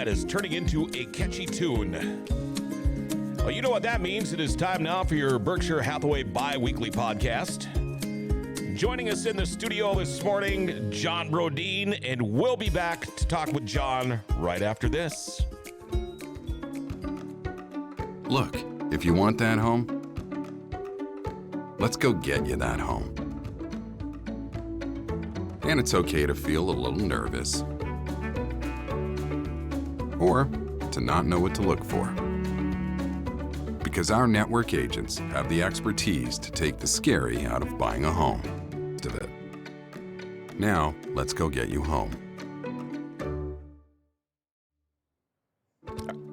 that is turning into a catchy tune. Well, you know what that means. It is time now for your Berkshire Hathaway bi-weekly podcast. Joining us in the studio this morning, John Brodeen, and we'll be back to talk with John right after this. Look, if you want that home, let's go get you that home. And it's okay to feel a little nervous. Or to not know what to look for. Because our network agents have the expertise to take the scary out of buying a home. Now, let's go get you home.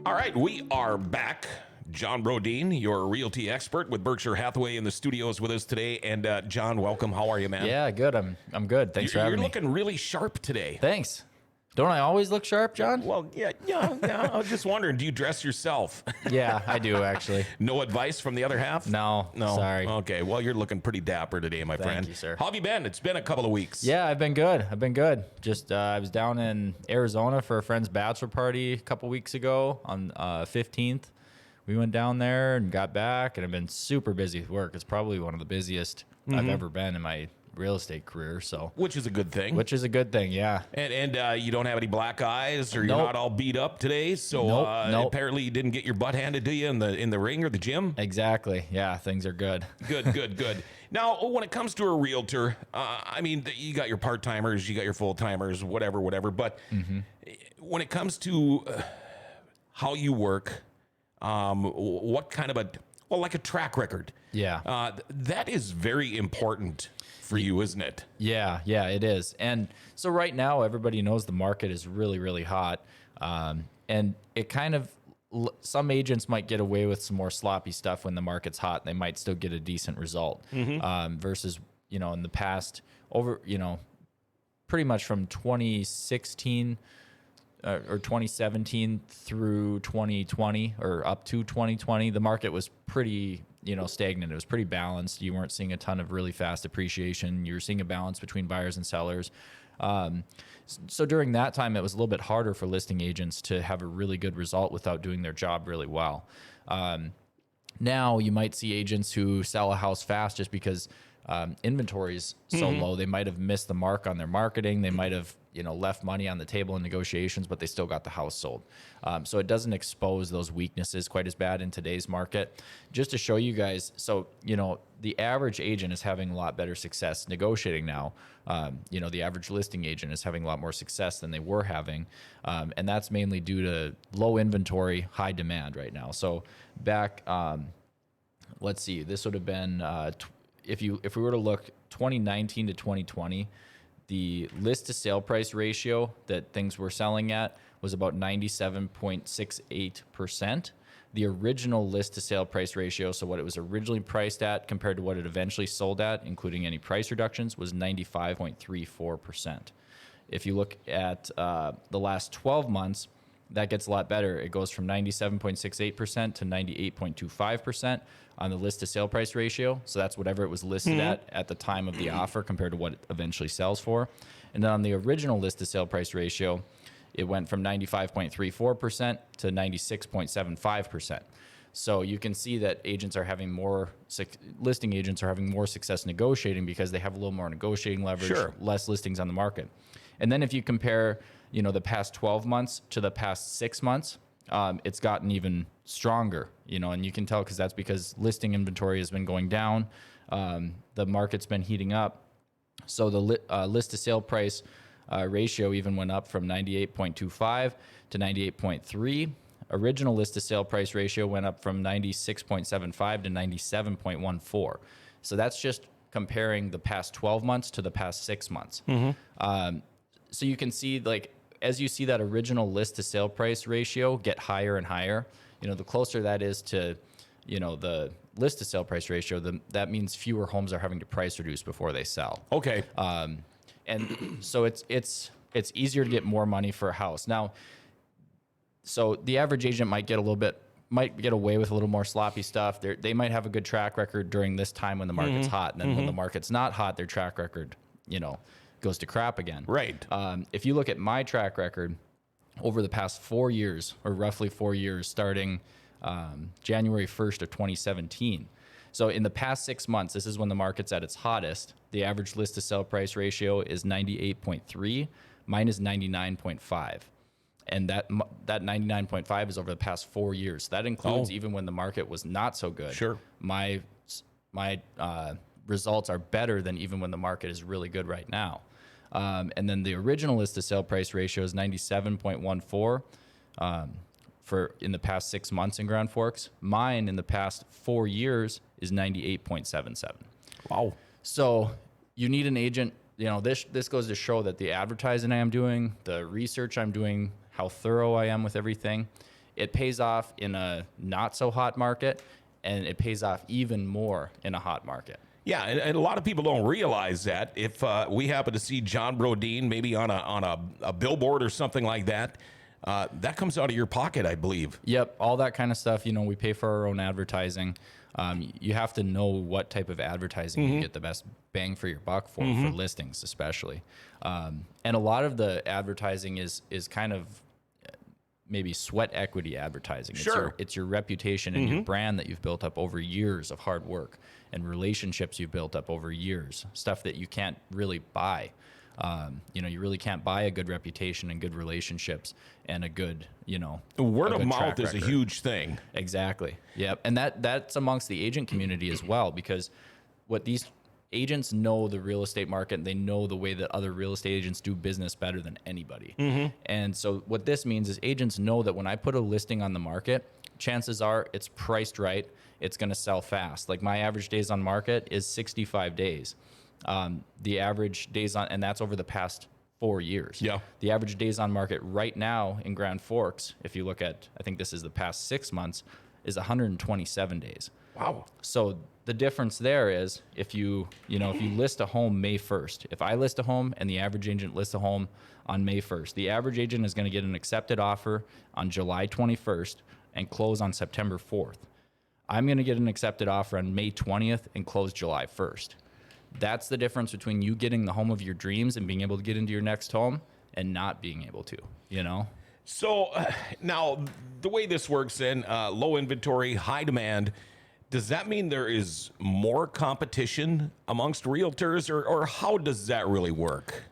All right, we are back. John Brodeen, your realty expert with Berkshire Hathaway in the studios with us today. And John, welcome. How are you, man? Yeah, good. I'm good. Thanks for having me. You're looking really sharp today. Thanks. Don't I always look sharp, John? Well, yeah. I was just wondering, do you dress yourself? Yeah, I do, actually. No advice from the other half? No. Sorry. Okay, well, you're looking pretty dapper today, my friend. Thank you, sir. How have you been? It's been a couple of weeks. Yeah, I've been good. Just, I was down in Arizona for a friend's bachelor party a couple weeks ago on 15th. We went down there and got back, and I've been super busy with work. It's probably one of the busiest I've ever been in my real estate career. So, which is a good thing. Yeah. And you don't have any black eyes, or you're Nope. not all beat up today. So Nope. apparently you didn't get your butt handed to you in the ring or the gym. Exactly. Yeah, things are good. Good. Now, when it comes to a realtor, I mean, you got your part timers, you got your full timers, whatever. But when it comes to how you work, what kind of like a track record? Yeah. That is very important for you, isn't it? Yeah, it is. And so right now, everybody knows the market is really, really hot. And it kind of, some agents might get away with some more sloppy stuff when the market's hot, and they might still get a decent result. Versus, in the past, pretty much from 2016 or 2017 through 2020 or up to 2020, the market was pretty, stagnant. It was pretty balanced. You weren't seeing a ton of really fast appreciation. You were seeing a balance between buyers and sellers. So during that time, it was a little bit harder for listing agents to have a really good result without doing their job really well. Now you might see agents who sell a house fast just because inventory is so low. They might have missed the mark on their marketing. They might have left money on the table in negotiations, but they still got the house sold. So it doesn't expose those weaknesses quite as bad in today's market. Just to show you guys, so, the average agent is having a lot better success negotiating now. The average listing agent is having a lot more success than they were having. And that's mainly due to low inventory, high demand right now. So back, let's see, this would have been, if we were to look 2019 to 2020, the list to sale price ratio that things were selling at was about 97.68%. The original list to sale price ratio, so what it was originally priced at compared to what it eventually sold at, including any price reductions, was 95.34%. If you look at the last 12 months, that gets a lot better. It goes from 97.68% to 98.25% on the list to sale price ratio. So that's whatever it was listed at the time of the offer compared to what it eventually sells for. And then on the original list to sale price ratio, it went from 95.34% to 96.75%. So you can see that agents are having listing agents are having more success negotiating because they have a little more negotiating leverage, less listings on the market. And then if you compare, the past 12 months to the past 6 months, it's gotten even stronger, and you can tell that's because listing inventory has been going down. The market's been heating up. So the list to sale price ratio even went up from 98.25 to 98.3. Original list to sale price ratio went up from 96.75 to 97.14. So that's just comparing the past 12 months to the past 6 months. So you can see, as you see that original list to sale price ratio get higher and higher, the closer that is to, the list to sale price ratio, that means fewer homes are having to price reduce before they sell. Okay. And so it's easier to get more money for a house. Now, so the average agent might get away with a little more sloppy stuff. They might have a good track record during this time when the market's hot. And then when the market's not hot, their track record, goes to crap again. Right. If you look at my track record, over the past 4 years, or roughly 4 years, starting January 1st of 2017. So in the past 6 months, this is when the market's at its hottest. The average list to sell price ratio is 98.3. Mine is 99.5. And that 99.5 is over the past 4 years. That includes even when the market was not so good. Sure. My results are better than even when the market is really good right now. And then the original list to sale price ratio is 97.14 for in the past 6 months in Grand Forks. Mine in the past 4 years is 98.77. Wow. So you need an agent. You know, this goes to show that the advertising I am doing, the research I'm doing, how thorough I am with everything, it pays off in a not so hot market, and it pays off even more in a hot market. Yeah, and a lot of people don't realize that. If we happen to see John Brodeen maybe on a billboard or something like that, that comes out of your pocket, I believe. Yep, all that kind of stuff. You know, we pay for our own advertising. You have to know what type of advertising you get the best bang for your buck for listings, especially. And a lot of the advertising is kind of maybe sweat equity advertising. Sure. It's your reputation and your brand that you've built up over years of hard work and relationships you've built up over years, stuff that you can't really buy. You know, you really can't buy a good reputation and good relationships and a good, you know, word of mouth track is a record. huge thing. Exactly. Yep. And that's amongst the agent community as well, because what these agents know the real estate market, and they know the way that other real estate agents do business better than anybody. And so what this means is agents know that when I put a listing on the market, chances are it's priced right. It's going to sell fast. Like my average days on market is 65 days. The average days on, and that's over the past 4 years. Yeah. The average days on market right now in Grand Forks, if you look at, I think this is the past 6 months, is 127 days. Wow. So the difference there is if you list a home May 1st, if I list a home and the average agent lists a home on May 1st, the average agent is going to get an accepted offer on July 21st and close on September 4th. I'm going to get an accepted offer on May 20th and close July 1st. That's the difference between you getting the home of your dreams and being able to get into your next home and not being able to, you know? So now the way this works in low inventory, high demand, does that mean there is more competition amongst realtors, or how does that really work?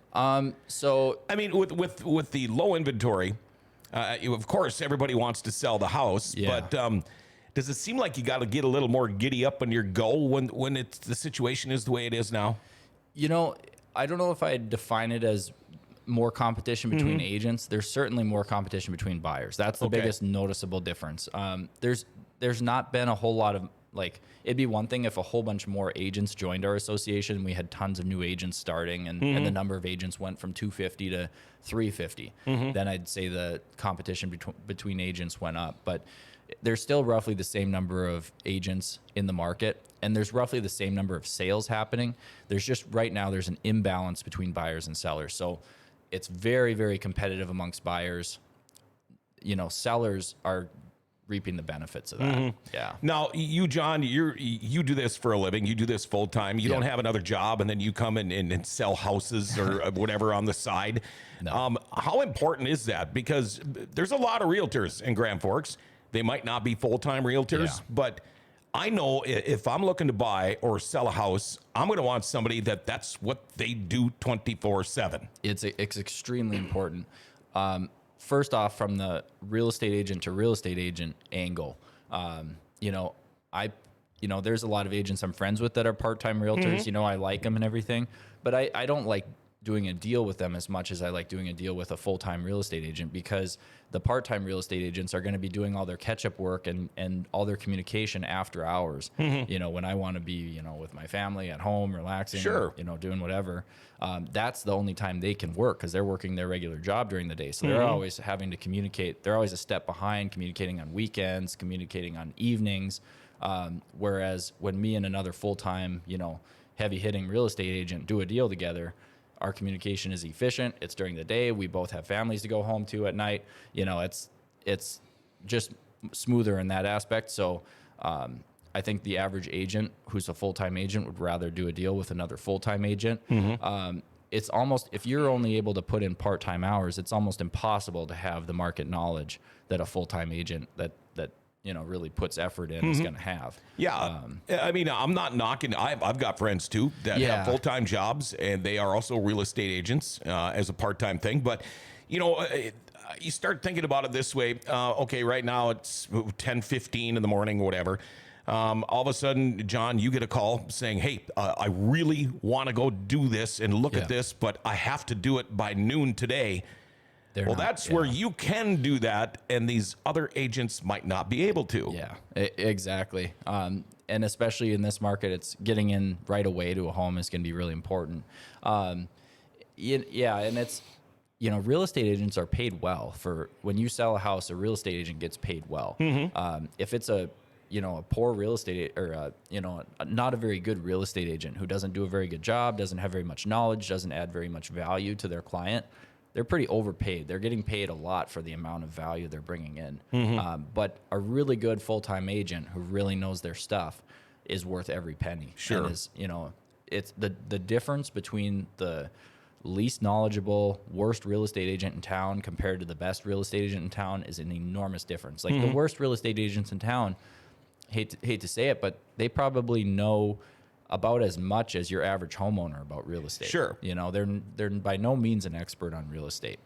So I mean, with the low inventory, of course, everybody wants to sell the house, Yeah. but does it seem like you got to get a little more giddy up on your go when it's the situation is the way it is now? You know, I don't know if I'd define it as more competition between agents. There's certainly more competition between buyers. That's the biggest noticeable difference. There's not been a whole lot of, like, it'd be one thing if a whole bunch more agents joined our association. We had tons of new agents starting, and the number of agents went from 250 to 350. Then I'd say the competition between agents went up. But there's still roughly the same number of agents in the market, and there's roughly the same number of sales happening. There's just right now there's an imbalance between buyers and sellers. So it's very, very competitive amongst buyers. You know, sellers are reaping the benefits of that. Yeah. Now, you, John, you do this for a living. You do this full time. You don't have another job, and then you come in and sell houses or whatever on the side. No. How important is that? Because there's a lot of realtors in Grand Forks. They might not be full-time realtors, but I know if I'm looking to buy or sell a house, I'm going to want somebody that's what they do 24/7. It's extremely important. First off, from the real estate agent to real estate agent angle, there's a lot of agents I'm friends with that are part-time realtors. You know, I like them and everything, but I don't like doing a deal with them as much as I like doing a deal with a full-time real estate agent, because the part-time real estate agents are going to be doing all their catch-up work and all their communication after hours. You know, when I want to be, you know, with my family at home, relaxing, Sure. you know, doing whatever. That's the only time they can work, because they're working their regular job during the day. So they're always having to communicate. They're always a step behind, communicating on weekends, communicating on evenings. Whereas when me and another full-time, you know, heavy-hitting real estate agent do a deal together, our communication is efficient. It's during the day. We both have families to go home to at night. You know, it's just smoother in that aspect. So I think the average agent who's a full-time agent would rather do a deal with another full-time agent. it's almost, if you're only able to put in part-time hours, it's almost impossible to have the market knowledge that a full-time agent that really puts effort in is going to have. Yeah. I mean, I'm not knocking. I've got friends too that have full-time jobs, and they are also real estate agents as a part-time thing. But, you start thinking about it this way. Okay, right now it's 10:15 in the morning or whatever. All of a sudden, John, you get a call saying, hey, I really want to go do this and look at this, but I have to do it by noon today. That's where you can do that, and these other agents might not be able to. Yeah, exactly. And especially in this market, it's getting in right away to a home is going to be really important. And it's, real estate agents are paid well. For when you sell a house, a real estate agent gets paid well. If it's a poor real estate or, not a very good real estate agent who doesn't do a very good job, doesn't have very much knowledge, doesn't add very much value to their client, they're pretty overpaid. They're getting paid a lot for the amount of value they're bringing in. But a really good full-time agent who really knows their stuff is worth every penny. Sure. And is, it's the difference between the least knowledgeable, worst real estate agent in town compared to the best real estate agent in town is an enormous difference. Like the worst real estate agents in town, hate to say it, but they probably know about as much as your average homeowner about real estate. Sure. They're by no means an expert on real estate.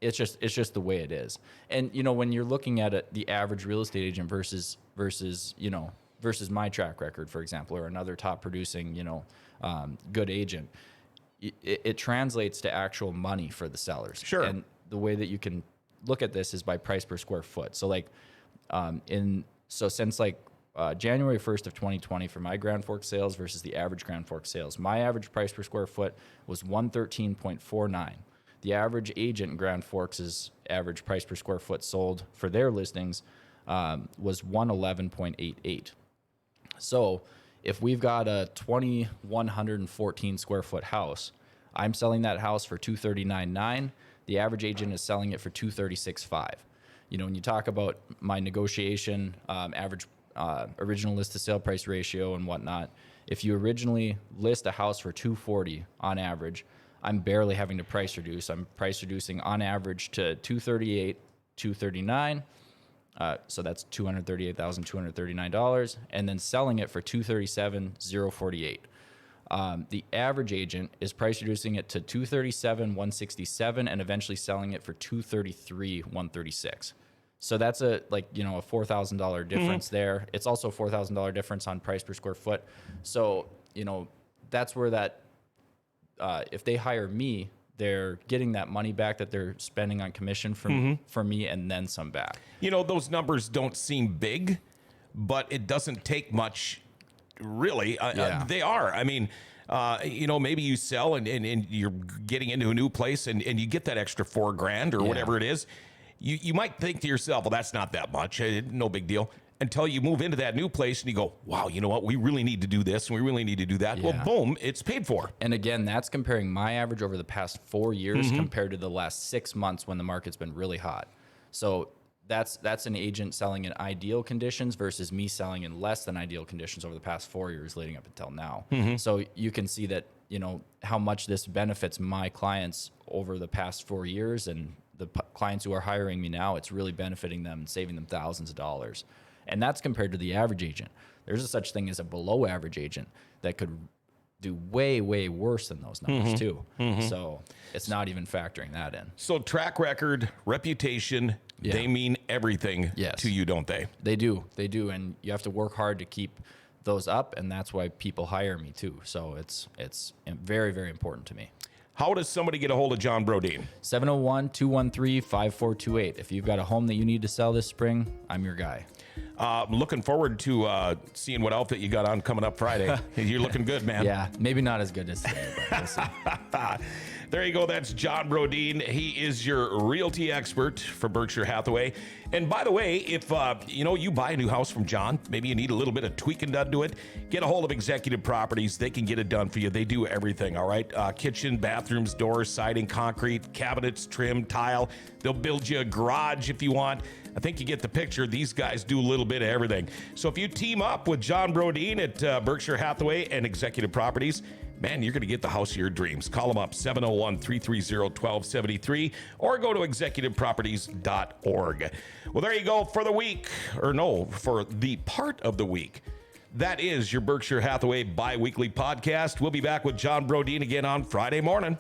It's just the way it is. And when you're looking at it, the average real estate agent versus my track record, for example, or another top producing good agent, it translates to actual money for the sellers. Sure. And the way that you can look at this is by price per square foot. So since January 1st of 2020 for my Grand Forks sales versus the average Grand Forks sales, my average price per square foot was $113.49. The average agent in Grand Forks' average price per square foot sold for their listings was $111.88. So if we've got a 2,114 square foot house, I'm selling that house for $239.9. The average agent is selling it for $236.5. When you talk about my negotiation, average original list to sale price ratio and whatnot, if you originally list a house for $240 on average, I'm barely having to price reduce. I'm price reducing on average to $238, $239. So that's $238,239, and then selling it for $237,048. The average agent is price reducing it to $237,167 and eventually selling it for $233,136. So that's a $4,000 difference there. It's also a $4,000 difference on price per square foot. So, that's where that, if they hire me, they're getting that money back that they're spending on commission for me and then some back. Those numbers don't seem big, but it doesn't take much, really. They are. I mean, maybe you sell and you're getting into a new place and you get that extra $4,000 or whatever it is. You might think to yourself, well, that's not that much. No big deal. Until you move into that new place and you go, wow, you know what? We really need to do this and we really need to do that. Yeah. Well, boom, it's paid for. And again, that's comparing my average over the past 4 years compared to the last 6 months when the market's been really hot. So that's an agent selling in ideal conditions versus me selling in less than ideal conditions over the past 4 years leading up until now. So you can see that, how much this benefits my clients over the past 4 years, and the clients who are hiring me now, it's really benefiting them and saving them thousands of dollars. And that's compared to the average agent. There's a such thing as a below average agent that could do way, way worse than those numbers too. So it's not even factoring that in. So track record, reputation, they mean everything to you, don't they? They do. And you have to work hard to keep those up. And that's why people hire me too. So it's very, very important to me. How does somebody get a hold of John Brodeen? 701-213-5428. If you've got a home that you need to sell this spring, I'm your guy. I'm looking forward to seeing what outfit you got on coming up Friday. You're looking good, man. Yeah, maybe not as good as today, but we'll see. There you go. That's John Brodeen. He is your realty expert for Berkshire Hathaway. And by the way, if you buy a new house from John, maybe you need a little bit of tweaking done to it, get a hold of Executive Properties. They can get it done for you. They do everything, all right? Kitchen, bathrooms, doors, siding, concrete, cabinets, trim, tile. They'll build you a garage if you want. I think you get the picture. These guys do a little bit of everything. So if you team up with John Brodeen at Berkshire Hathaway and Executive Properties, man, you're going to get the house of your dreams. Call them up, 701-330-1273, or go to executiveproperties.org. Well, there you go for the week, for the part of the week. That is your Berkshire Hathaway bi-weekly podcast. We'll be back with John Brodeen again on Friday morning.